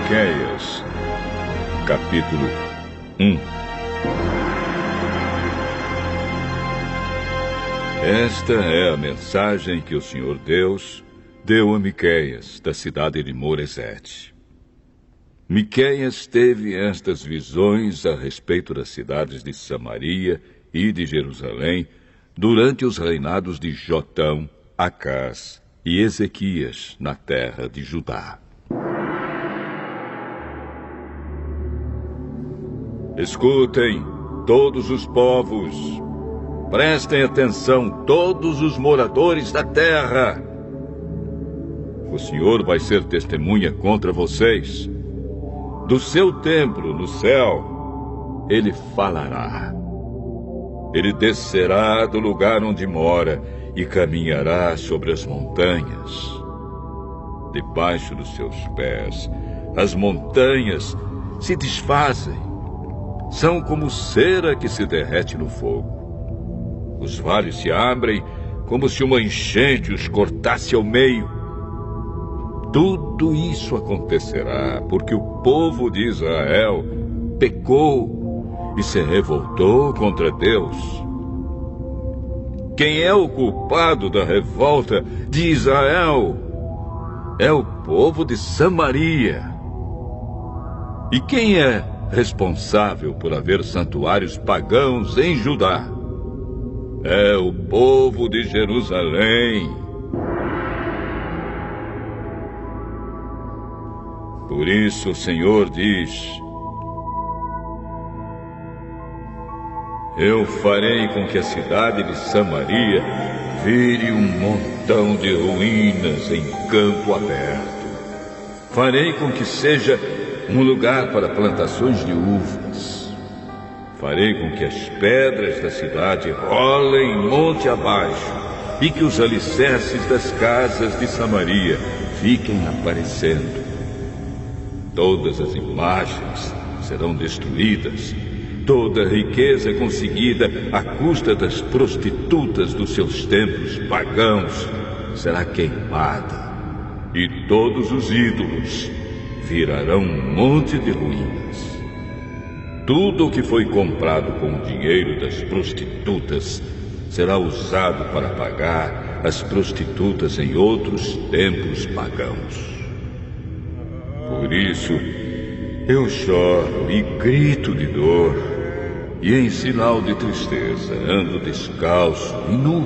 Miqueias, capítulo 1. Esta é a mensagem que o Senhor Deus deu a Miqueias, da cidade de Moresete. Miqueias teve estas visões a respeito das cidades de Samaria e de Jerusalém durante os reinados de Jotão, Acás e Ezequias na terra de Judá. Escutem, todos os povos, prestem atenção, todos os moradores da terra. O Senhor vai ser testemunha contra vocês. Do seu templo no céu, Ele falará. Ele descerá do lugar onde mora e caminhará sobre as montanhas. Debaixo dos seus pés, as montanhas se desfazem. São como cera que se derrete no fogo. Os vales se abrem como se uma enchente os cortasse ao meio. Tudo isso acontecerá porque o povo de Israel pecou e se revoltou contra Deus. Quem é o culpado da revolta de Israel? É o povo de Samaria. E quem é responsável por haver santuários pagãos em Judá? É o povo de Jerusalém. Por isso o Senhor diz: eu farei com que a cidade de Samaria vire um montão de ruínas em campo aberto. Farei com que seja um lugar para plantações de uvas. Farei com que as pedras da cidade rolem monte abaixo e que os alicerces das casas de Samaria fiquem aparecendo. Todas as imagens serão destruídas. Toda a riqueza conseguida à custa das prostitutas dos seus templos pagãos será queimada. E todos os ídolos virarão um monte de ruínas. Tudo o que foi comprado com o dinheiro das prostitutas será usado para pagar as prostitutas em outros templos pagãos. Por isso, eu choro e grito de dor, e em sinal de tristeza ando descalço e nu,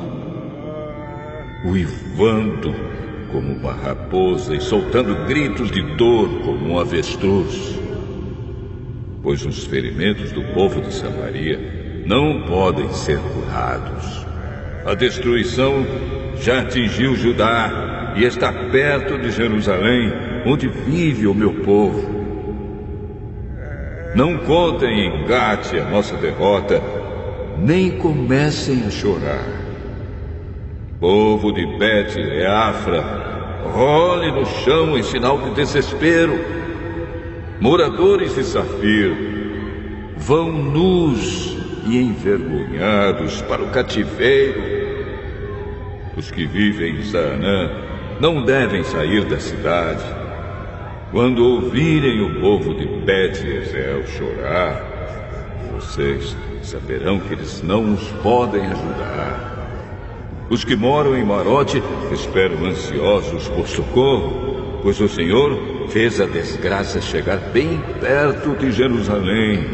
uivando como uma raposa e soltando gritos de dor como um avestruz. Pois os ferimentos do povo de Samaria não podem ser curados. A destruição já atingiu Judá e está perto de Jerusalém, onde vive o meu povo. Não contem em Gate a nossa derrota, nem comecem a chorar. Povo de Bet-Leafra, role no chão em sinal de desespero. Moradores de Safir, vão nus e envergonhados para o cativeiro. Os que vivem em Zaanã não devem sair da cidade. Quando ouvirem o povo de Bet-Ezel chorar, vocês saberão que eles não os podem ajudar. Os que moram em Marote esperam ansiosos por socorro, pois o Senhor fez a desgraça chegar bem perto de Jerusalém.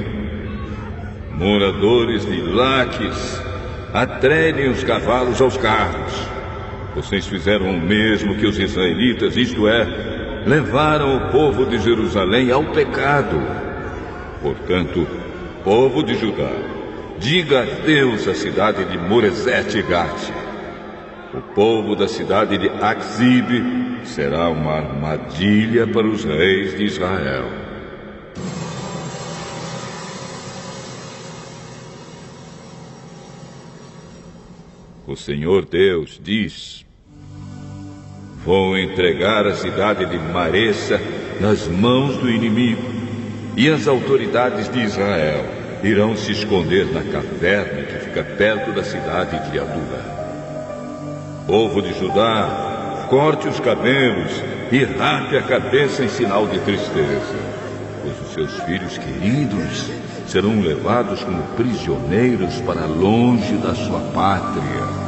Moradores de Laques, atrelhem os cavalos aos carros. Vocês fizeram o mesmo que os israelitas, isto é, levaram o povo de Jerusalém ao pecado. Portanto, povo de Judá, diga adeus à cidade de Moresete e Gate. O povo da cidade de Axibe será uma armadilha para os reis de Israel. O Senhor Deus diz: vou entregar a cidade de Maressa nas mãos do inimigo, e as autoridades de Israel irão se esconder na caverna que fica perto da cidade de Adulá. Povo de Judá, corte os cabelos e rape a cabeça em sinal de tristeza, pois os seus filhos queridos serão levados como prisioneiros para longe da sua pátria.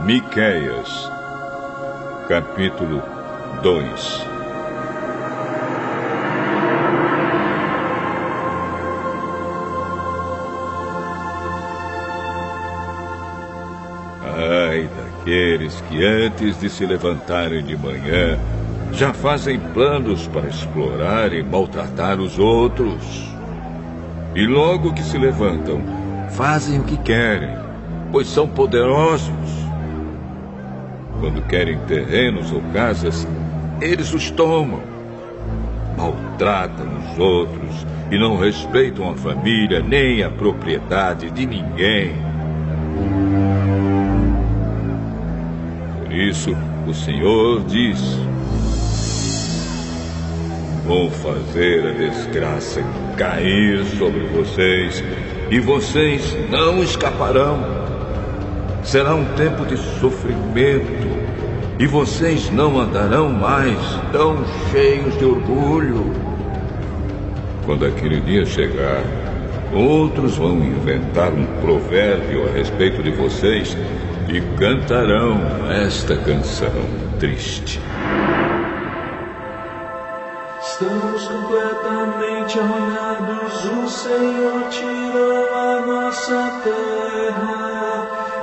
Miqueias, capítulo 2. Ai daqueles que antes de se levantarem de manhã já fazem planos para explorar e maltratar os outros. E logo que se levantam, fazem o que querem, pois são poderosos. Quando querem terrenos ou casas, eles os tomam. Maltratam os outros e não respeitam a família nem a propriedade de ninguém. Por isso, o Senhor diz: vou fazer a desgraça cair sobre vocês e vocês não escaparão. Será um tempo de sofrimento e vocês não andarão mais tão cheios de orgulho. Quando aquele dia chegar, outros vão inventar um provérbio a respeito de vocês e cantarão esta canção triste. Estamos completamente arruinados, o Senhor tirou a nossa terra.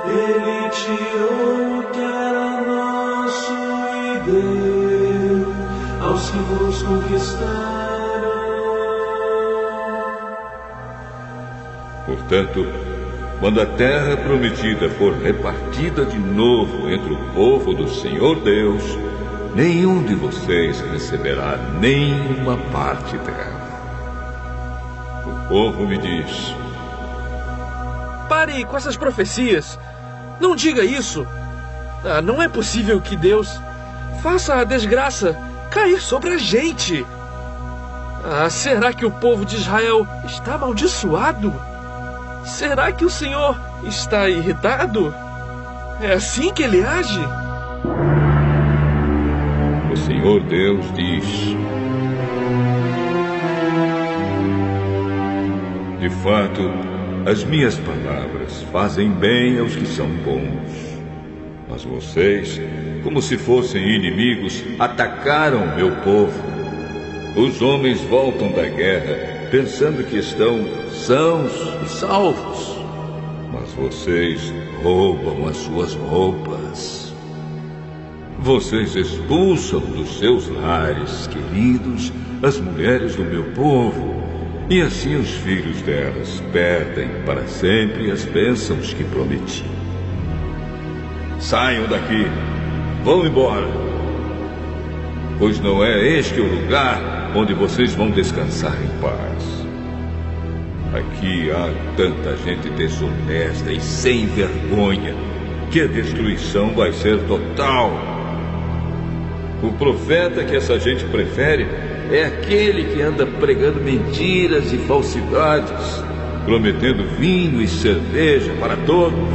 Ele tirou o que era nosso e deu aos que nos conquistaram. Portanto, quando a terra prometida for repartida de novo entre o povo do Senhor Deus, nenhum de vocês receberá nenhuma parte dela. O povo me diz: pare com essas profecias. Não diga isso. Não é possível que Deus faça a desgraça cair sobre a gente. Será que o povo de Israel está amaldiçoado? Será que o Senhor está irritado? É assim que ele age? O Senhor Deus diz: de fato, as minhas palavras fazem bem aos que são bons. Mas vocês, como se fossem inimigos, atacaram meu povo. Os homens voltam da guerra pensando que estão sãos e salvos. Mas vocês roubam as suas roupas. Vocês expulsam dos seus lares queridos as mulheres do meu povo. E assim os filhos delas perdem para sempre as bênçãos que prometi. Saiam daqui, vão embora, pois não é este o lugar onde vocês vão descansar em paz. Aqui há tanta gente desonesta e sem vergonha que a destruição vai ser total. O profeta que essa gente prefere é aquele que anda pregando mentiras e falsidades, prometendo vinho e cerveja para todos.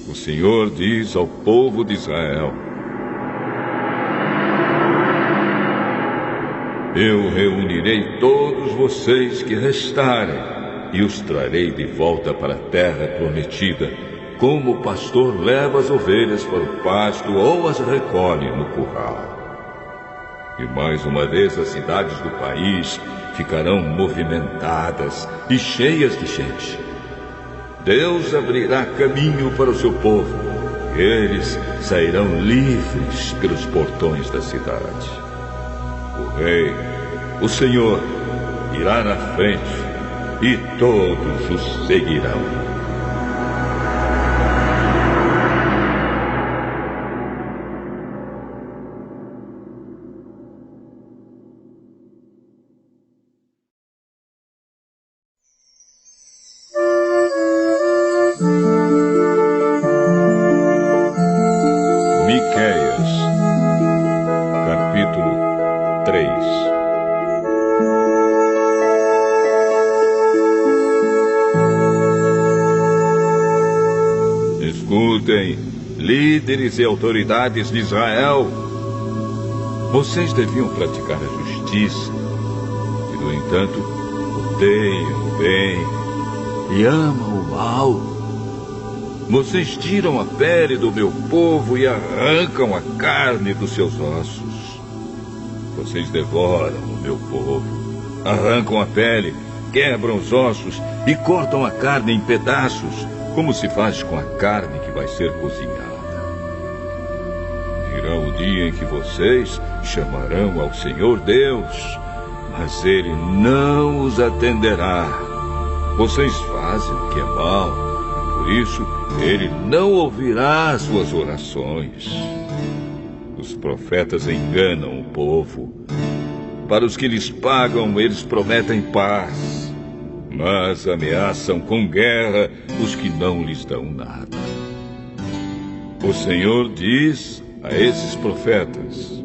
O Senhor diz ao povo de Israel: eu reunirei todos vocês que restarem e os trarei de volta para a terra prometida, como o pastor leva as ovelhas para o pasto ou as recolhe no curral. E mais uma vez as cidades do país ficarão movimentadas e cheias de gente. Deus abrirá caminho para o seu povo, e eles sairão livres pelos portões da cidade. O Rei, o Senhor, irá na frente e todos os seguirão. Escutem, líderes e autoridades de Israel. Vocês deviam praticar a justiça e, no entanto, odeiam o bem e amam o mal. Vocês tiram a pele do meu povo e arrancam a carne dos seus ossos. Vocês devoram o meu povo, arrancam a pele, quebram os ossos e cortam a carne em pedaços, como se faz com a carne que vai ser cozinhada. Virá o dia em que vocês chamarão ao Senhor Deus, mas Ele não os atenderá. Vocês fazem o que é mal, e por isso Ele não ouvirá as suas orações. Os profetas enganam o povo. Para os que lhes pagam, eles prometem paz, mas ameaçam com guerra os que não lhes dão nada. O Senhor diz a esses profetas: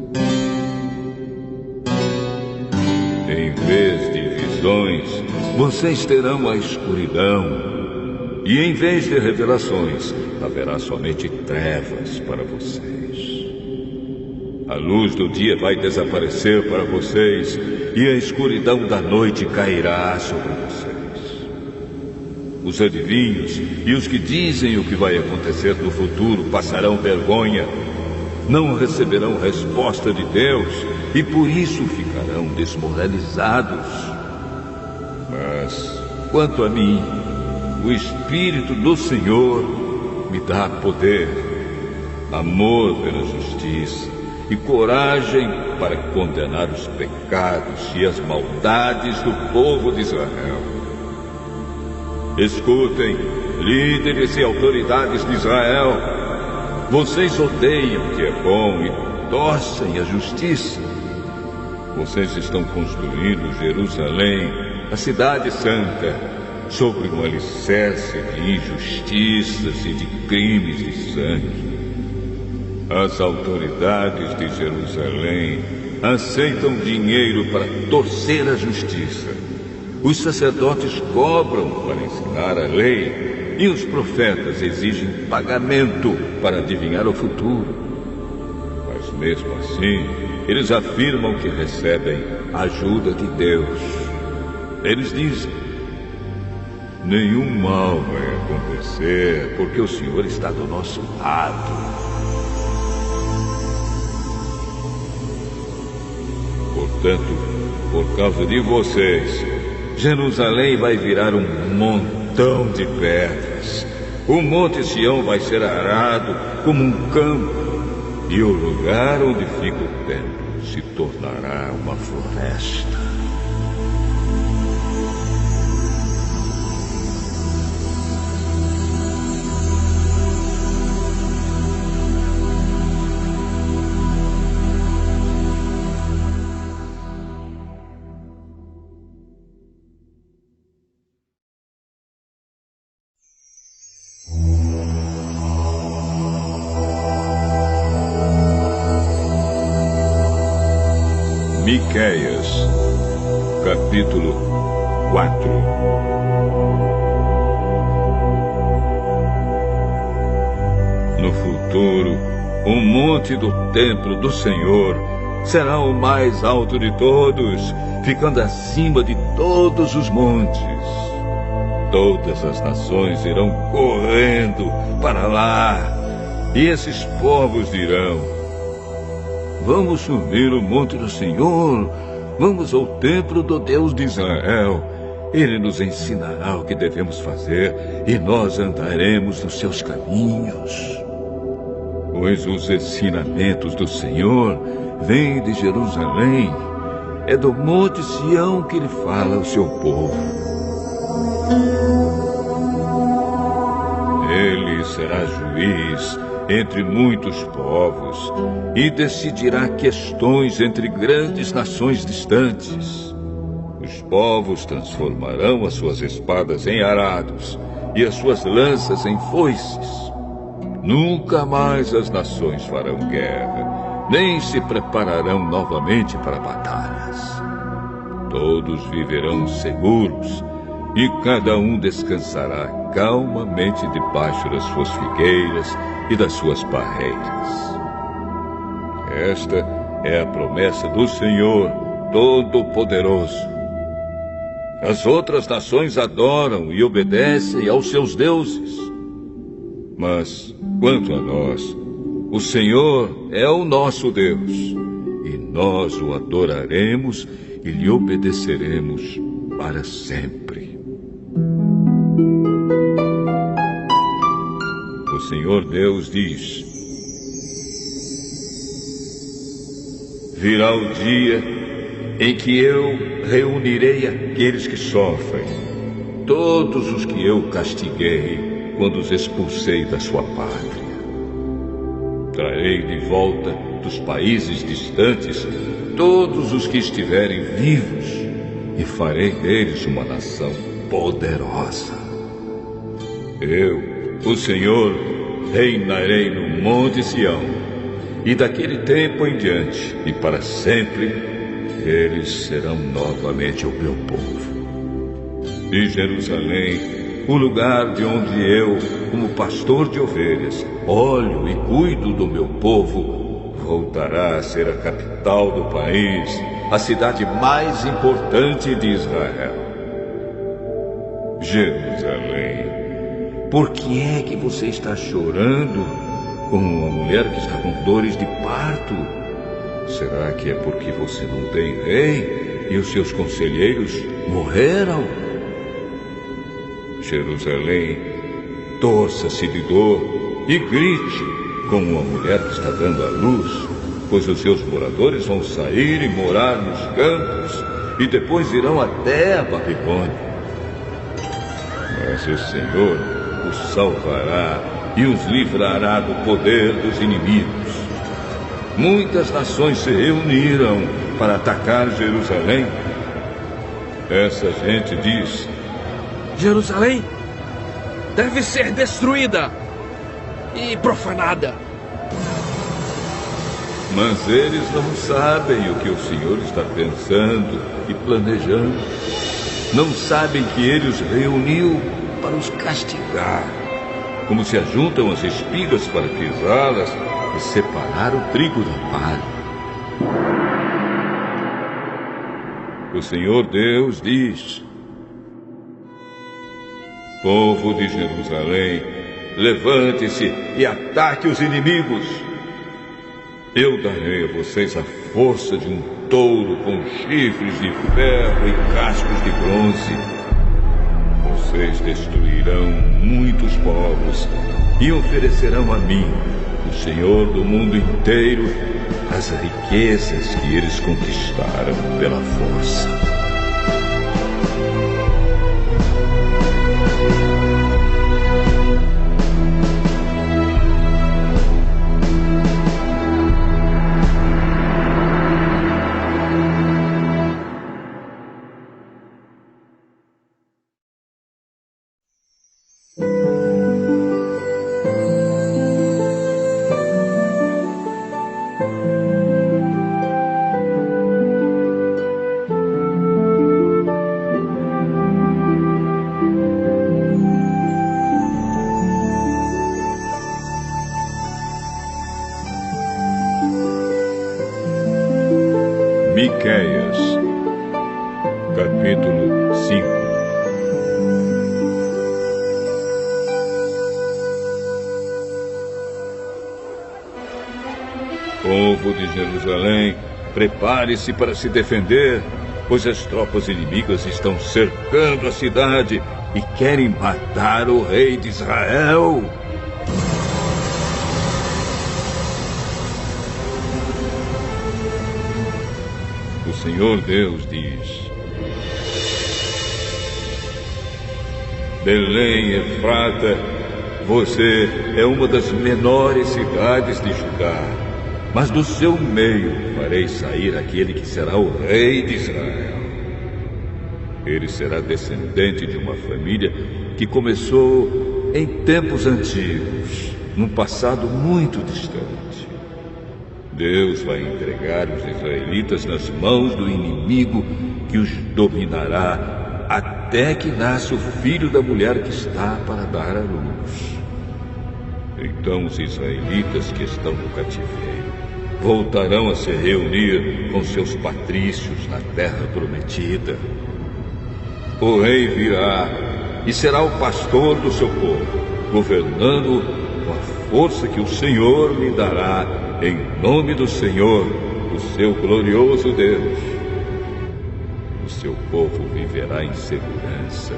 em vez de visões, vocês terão a escuridão, e em vez de revelações, haverá somente trevas para vocês. A luz do dia vai desaparecer para vocês, e a escuridão da noite cairá sobre vocês. Os adivinhos e os que dizem o que vai acontecer no futuro passarão vergonha, não receberão resposta de Deus e por isso ficarão desmoralizados. Mas, quanto a mim, o Espírito do Senhor me dá poder, amor pela justiça e coragem para condenar os pecados e as maldades do povo de Israel. Escutem, líderes e autoridades de Israel. Vocês odeiam o que é bom e torcem a justiça. Vocês estão construindo Jerusalém, a cidade santa, sobre um alicerce de injustiças e de crimes de sangue. As autoridades de Jerusalém aceitam dinheiro para torcer a justiça. Os sacerdotes cobram para ensinar a lei e os profetas exigem pagamento para adivinhar o futuro. Mas mesmo assim, eles afirmam que recebem a ajuda de Deus. Eles dizem: nenhum mal vai acontecer porque o Senhor está do nosso lado. Portanto, por causa de vocês, Jerusalém vai virar um montão de pedras. O Monte Sião vai ser arado como um campo, e o lugar onde fica o templo se tornará uma floresta. Miqueias, capítulo 4. No futuro, o monte do templo do Senhor será o mais alto de todos, ficando acima de todos os montes. Todas as nações irão correndo para lá, e esses povos dirão: vamos subir o monte do Senhor, vamos ao templo do Deus de Israel. Ele nos ensinará o que devemos fazer e nós andaremos nos seus caminhos. Pois os ensinamentos do Senhor vêm de Jerusalém, é do monte Sião que ele fala ao seu povo. Ele será juiz entre muitos povos e decidirá questões entre grandes nações distantes. Os povos transformarão as suas espadas em arados e as suas lanças em foices. Nunca mais as nações farão guerra, nem se prepararão novamente para batalhas. Todos viverão seguros e cada um descansará calmamente debaixo das suas figueiras e das suas parreiras. Esta é a promessa do Senhor Todo-Poderoso. As outras nações adoram e obedecem aos seus deuses. Mas, quanto a nós, o Senhor é o nosso Deus, e nós o adoraremos e lhe obedeceremos para sempre. O Senhor Deus diz: virá o dia em que eu reunirei aqueles que sofrem, todos os que eu castiguei quando os expulsei da sua pátria. Trarei de volta dos países distantes todos os que estiverem vivos e farei deles uma nação poderosa. Eu, o Senhor, reinarei no Monte Sião, e daquele tempo em diante e para sempre eles serão novamente o meu povo. E Jerusalém, o lugar de onde eu, como pastor de ovelhas, olho e cuido do meu povo, voltará a ser a capital do país, a cidade mais importante de Israel. Jerusalém, por que é que você está chorando como uma mulher que está com dores de parto? Será que é porque você não tem rei e os seus conselheiros morreram? Jerusalém, torça-se de dor e grite como uma mulher que está dando à luz, pois os seus moradores vão sair e morar nos campos e depois irão até a Babilônia. Mas o Senhor os salvará e os livrará do poder dos inimigos. Muitas nações se reuniram para atacar Jerusalém. Essa gente diz: Jerusalém deve ser destruída e profanada. Mas eles não sabem o que o Senhor está pensando e planejando. Não sabem que Ele os reuniu para os castigar, como se ajuntam as espigas para pisá-las e separar o trigo da palha. O Senhor Deus diz: povo de Jerusalém, levante-se e ataque os inimigos. Eu darei a vocês a força de um touro com chifres de ferro e cascos de bronze. Vocês destruirão muitos povos e oferecerão a mim, o Senhor do mundo inteiro, as riquezas que eles conquistaram pela força. Miqueias, capítulo 5. Povo de Jerusalém, prepare-se para se defender, pois as tropas inimigas estão cercando a cidade e querem matar o rei de Israel. O Senhor Deus diz: Belém, Efrata, você é uma das menores cidades de Judá, mas do seu meio farei sair aquele que será o rei de Israel. Ele será descendente de uma família que começou em tempos antigos, num passado muito distante. Deus vai entregar os israelitas nas mãos do inimigo que os dominará até até que nasça o filho da mulher que está para dar à luz. Então os israelitas que estão no cativeiro voltarão a se reunir com seus patrícios na terra prometida. O rei virá e será o pastor do seu povo, governando com a força que o Senhor lhe dará, em nome do Senhor, o seu glorioso Deus. O seu povo viverá em segurança,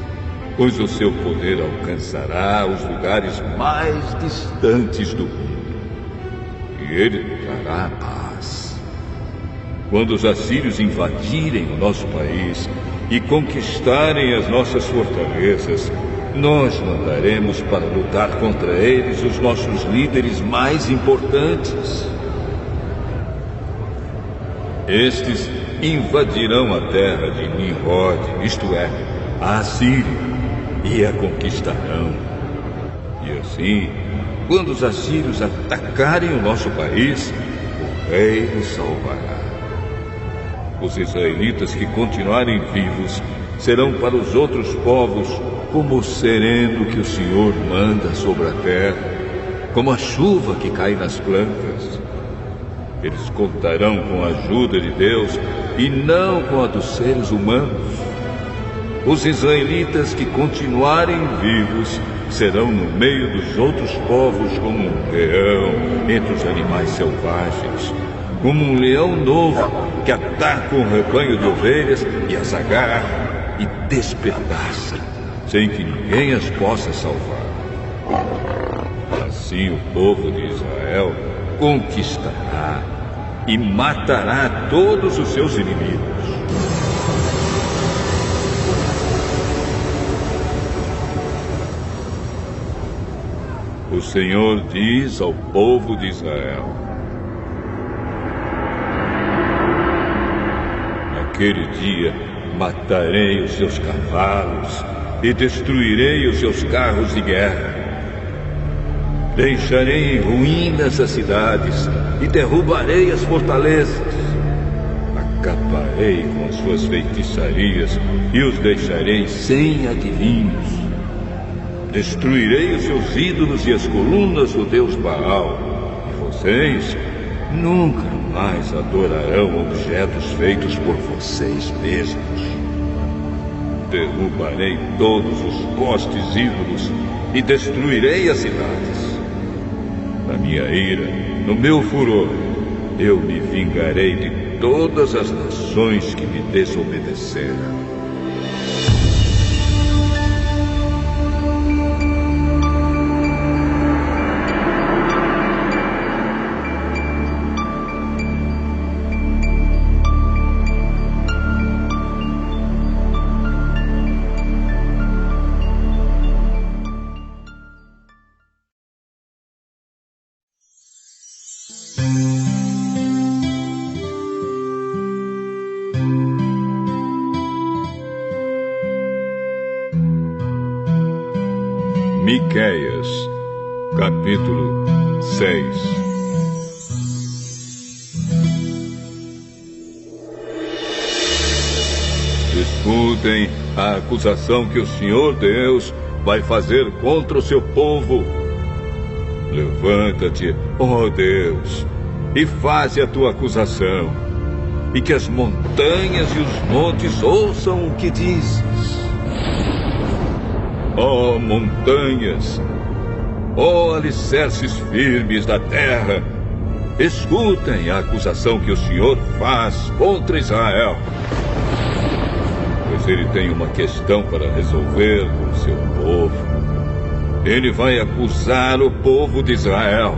pois o seu poder alcançará os lugares mais distantes do mundo, e ele trará paz. Quando os assírios invadirem o nosso país e conquistarem as nossas fortalezas, nós mandaremos para lutar contra eles os nossos líderes mais importantes. Estes invadirão a terra de Nimrod, isto é, a Assíria, e a conquistarão. E assim, quando os assírios atacarem o nosso país, o rei nos salvará. Os israelitas que continuarem vivos serão para os outros povos como o sereno que o Senhor manda sobre a terra, como a chuva que cai nas plantas. Eles contarão com a ajuda de Deus e não com a dos seres humanos. Os israelitas que continuarem vivos serão no meio dos outros povos como um leão entre os animais selvagens, como um leão novo que ataca um rebanho de ovelhas e as agarra e despedaça, sem que ninguém as possa salvar. Assim o povo de Israel conquistará e matará todos os seus inimigos. O Senhor diz ao povo de Israel: naquele dia matarei os seus cavalos e destruirei os seus carros de guerra. Deixarei em ruínas as cidades e derrubarei as fortalezas. Acabarei com as suas feitiçarias e os deixarei sem adivinhos. Destruirei os seus ídolos e as colunas do deus Baal, e vocês nunca mais adorarão objetos feitos por vocês mesmos. Derrubarei todos os postes ídolos e destruirei as cidades. Na minha ira, no meu furor, eu me vingarei de todas as nações que me desobedeceram. Miqueias, capítulo 6. Escutem a acusação que o Senhor Deus vai fazer contra o seu povo. Levanta-te, ó Deus, e faze a tua acusação, e que as montanhas e os montes ouçam o que dizes. Ó montanhas, ó alicerces firmes da terra, escutem a acusação que o Senhor faz contra Israel. Pois ele tem uma questão para resolver com o seu povo. Ele vai acusar o povo de Israel.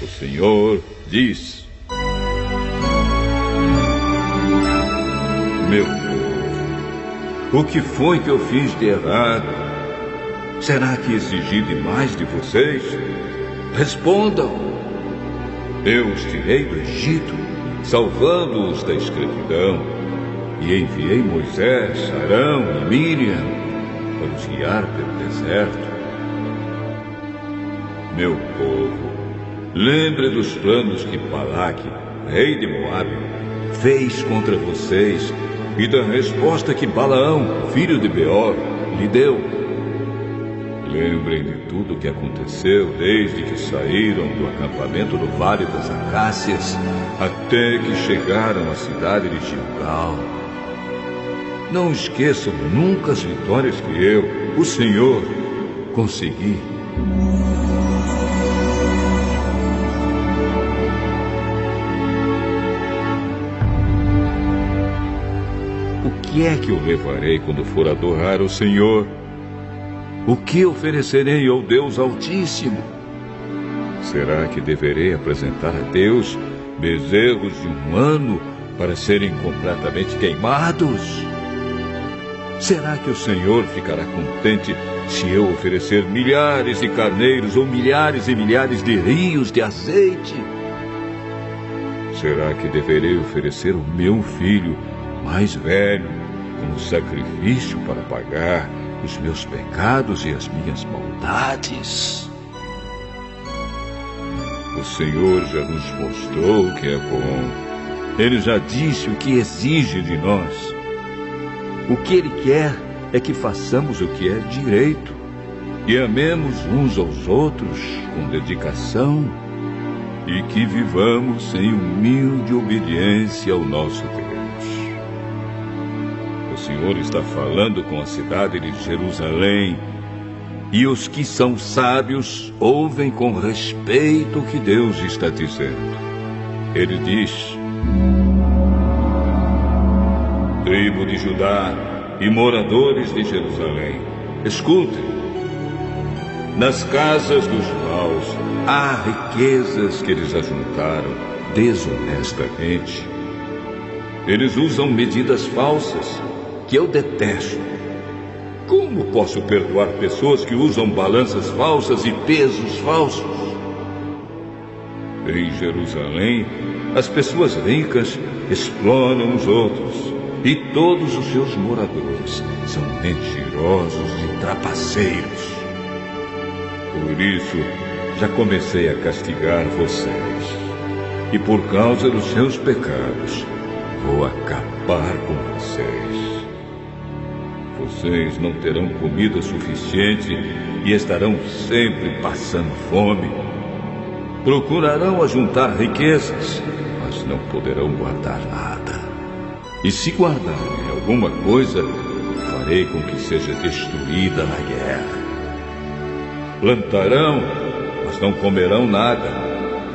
O Senhor diz: meu povo, o que foi que eu fiz de errado? Será que exigi demais de vocês? Respondam. Eu os tirei do Egito, salvando-os da escravidão, e enviei Moisés, Arão e Miriam para os guiar pelo deserto. meu povo, lembre dos planos que Balaque, rei de Moabe, fez contra vocês e da resposta que Balaão, filho de Beor, lhe deu. Lembrem de tudo o que aconteceu desde que saíram do acampamento do Vale das Acácias até que chegaram à cidade de Gilgal. Não esqueçam nunca as vitórias que eu, o Senhor, consegui. O que é que eu levarei quando for adorar o Senhor? O que oferecerei ao Deus Altíssimo? Será que deverei apresentar a Deus bezerros de 1 ano para serem completamente queimados? Será que o Senhor ficará contente se eu oferecer milhares de carneiros ou milhares e milhares de rios de azeite? Será que deverei oferecer o meu filho mais velho como sacrifício para pagar os meus pecados e as minhas maldades? O Senhor já nos mostrou o que é bom. Ele já disse o que exige de nós. O que Ele quer é que façamos o que é direito e amemos uns aos outros com dedicação e que vivamos em humilde obediência ao nosso Deus. O Senhor está falando com a cidade de Jerusalém e os que são sábios ouvem com respeito o que Deus está dizendo. Ele diz: tribo de Judá e moradores de Jerusalém, escutem. Nas casas dos maus há riquezas que eles ajuntaram desonestamente. Eles usam medidas falsas que eu detesto. Como posso perdoar pessoas que usam balanças falsas e pesos falsos? Em Jerusalém, as pessoas ricas exploram os outros. E todos os seus moradores são mentirosos e trapaceiros. Por isso, já comecei a castigar vocês. E por causa dos seus pecados, vou acabar com vocês. Vocês não terão comida suficiente e estarão sempre passando fome. Procurarão ajuntar riquezas, mas não poderão guardar nada. E se guardarem alguma coisa, farei com que seja destruída na guerra. Plantarão, mas não comerão nada.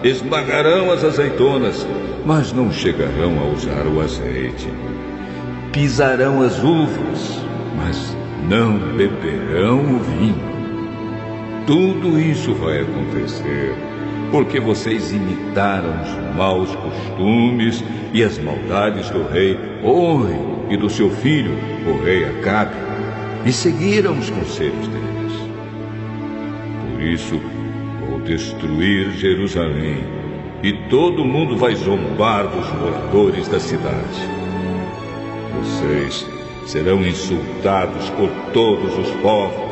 Esmagarão as azeitonas, mas não chegarão a usar o azeite. Pisarão as uvas, mas não beberão o vinho. Tudo isso vai acontecer porque vocês imitaram os maus costumes e as maldades do rei Orre e do seu filho, o rei Acabe, e seguiram os conselhos deles. Por isso, vou destruir Jerusalém, e todo mundo vai zombar dos moradores da cidade. Vocês serão insultados por todos os povos.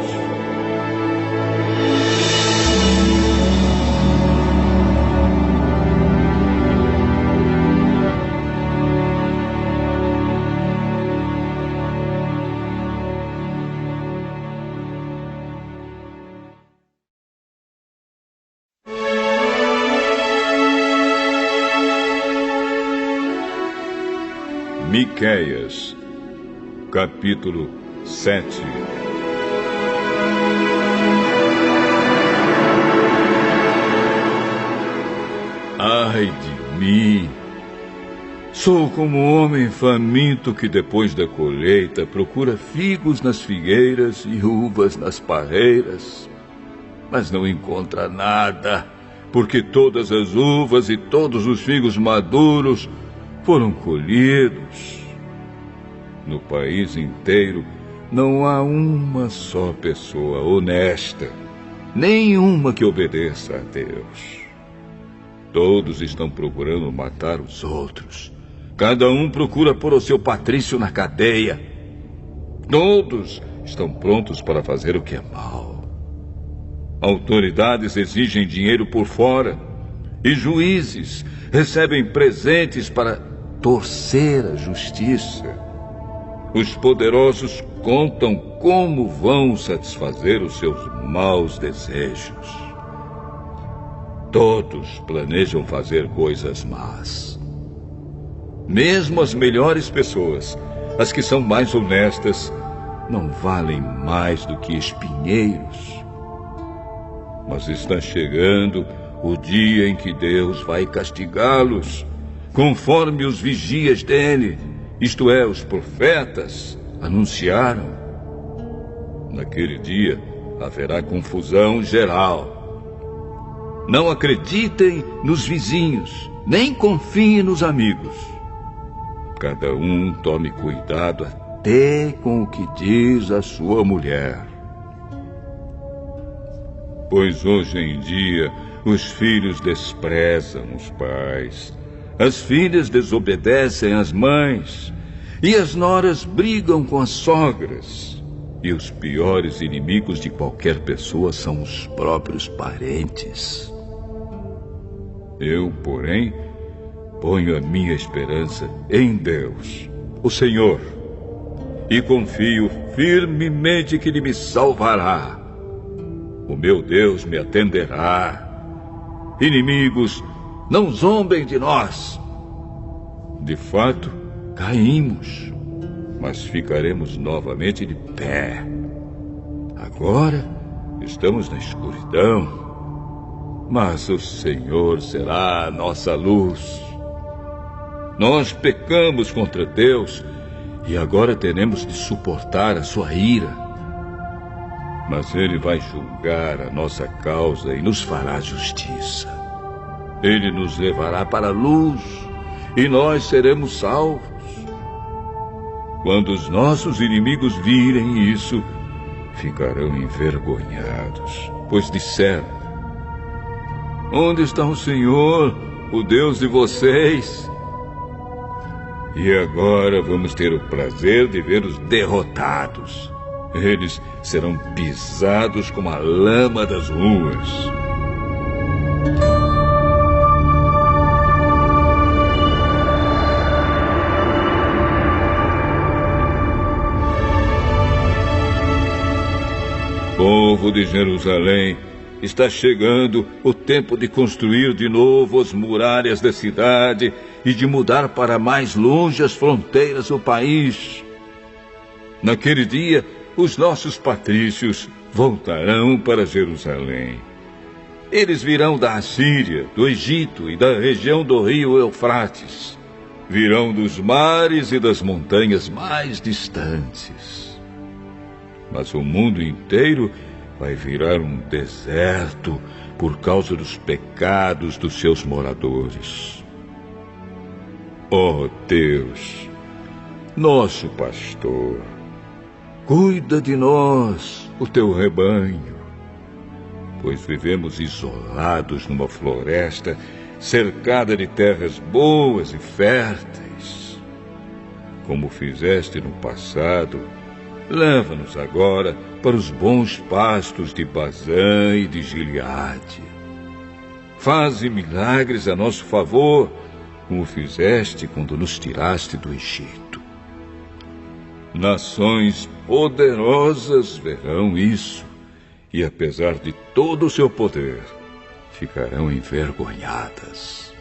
Miqueias, capítulo 7. Ai de mim! Sou como um homem faminto que depois da colheita procura figos nas figueiras e uvas nas parreiras, mas não encontra nada, porque todas as uvas e todos os figos maduros foram colhidos. No país inteiro não há uma só pessoa honesta, nenhuma que obedeça a Deus. Todos estão procurando matar os outros. Cada um procura pôr o seu patrício na cadeia. Todos estão prontos para fazer o que é mal. Autoridades exigem dinheiro por fora e juízes recebem presentes para torcer a justiça. Os poderosos contam como vão satisfazer os seus maus desejos. Todos planejam fazer coisas más. Mesmo as melhores pessoas, as que são mais honestas, não valem mais do que espinheiros. Mas está chegando o dia em que Deus vai castigá-los, conforme os vigias dele, isto é, os profetas, anunciaram. Naquele dia haverá confusão geral. Não acreditem nos vizinhos, nem confiem nos amigos. Cada um tome cuidado até com o que diz a sua mulher. Pois hoje em dia os filhos desprezam os pais, as filhas desobedecem às mães, e as noras brigam com as sogras. E os piores inimigos de qualquer pessoa são os próprios parentes. Eu, porém, ponho a minha esperança em Deus, o Senhor, e confio firmemente que Ele me salvará. O meu Deus me atenderá. Inimigos, não zombem de nós. De fato, caímos, mas ficaremos novamente de pé. Agora estamos na escuridão, mas o Senhor será a nossa luz. Nós pecamos contra Deus e agora teremos de suportar a sua ira. Mas Ele vai julgar a nossa causa e nos fará justiça. Ele nos levará para a luz e nós seremos salvos. Quando os nossos inimigos virem isso, ficarão envergonhados, pois disseram: onde está o Senhor, o Deus de vocês? E agora vamos ter o prazer de ver os derrotados. Eles serão pisados como a lama das ruas. Povo de Jerusalém, está chegando o tempo de construir de novo as muralhas da cidade e de mudar para mais longe as fronteiras do país. Naquele dia, os nossos patrícios voltarão para Jerusalém. Eles virão da Assíria, do Egito e da região do rio Eufrates. Virão dos mares e das montanhas mais distantes. Mas o mundo inteiro vai virar um deserto por causa dos pecados dos seus moradores. Ó Deus, nosso pastor, cuida de nós, o teu rebanho, pois vivemos isolados numa floresta cercada de terras boas e férteis. Como fizeste no passado, leva-nos agora para os bons pastos de Bazã e de Gileade. Faze milagres a nosso favor, como fizeste quando nos tiraste do Egito. Nações poderosas verão isso, e apesar de todo o seu poder, ficarão envergonhadas.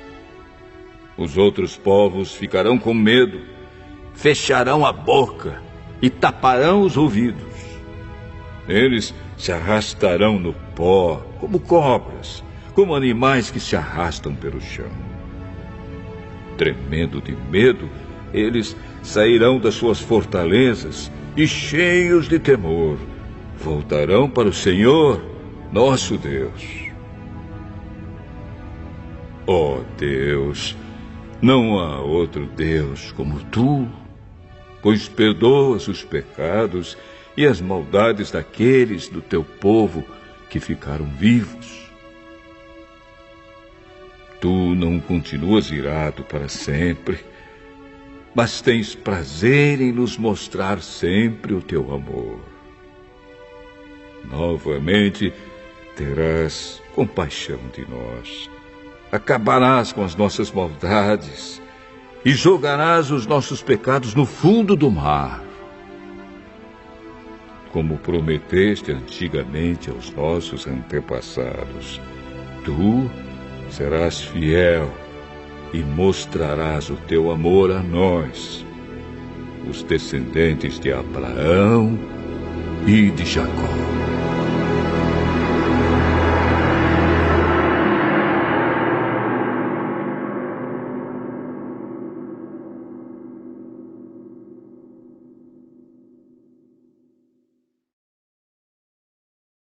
Os outros povos ficarão com medo, fecharão a boca e taparão os ouvidos. Eles se arrastarão no pó como cobras, como animais que se arrastam pelo chão. Tremendo de medo, eles sairão das suas fortalezas e, cheios de temor, voltarão para o Senhor, nosso Deus. Ó Deus, não há outro Deus como tu, pois perdoas os pecados e as maldades daqueles do teu povo que ficaram vivos. Tu não continuas irado para sempre, mas tens prazer em nos mostrar sempre o teu amor. Novamente, terás compaixão de nós, acabarás com as nossas maldades e jogarás os nossos pecados no fundo do mar. Como prometeste antigamente aos nossos antepassados, tu serás fiel e mostrarás o teu amor a nós, os descendentes de Abraão e de Jacó.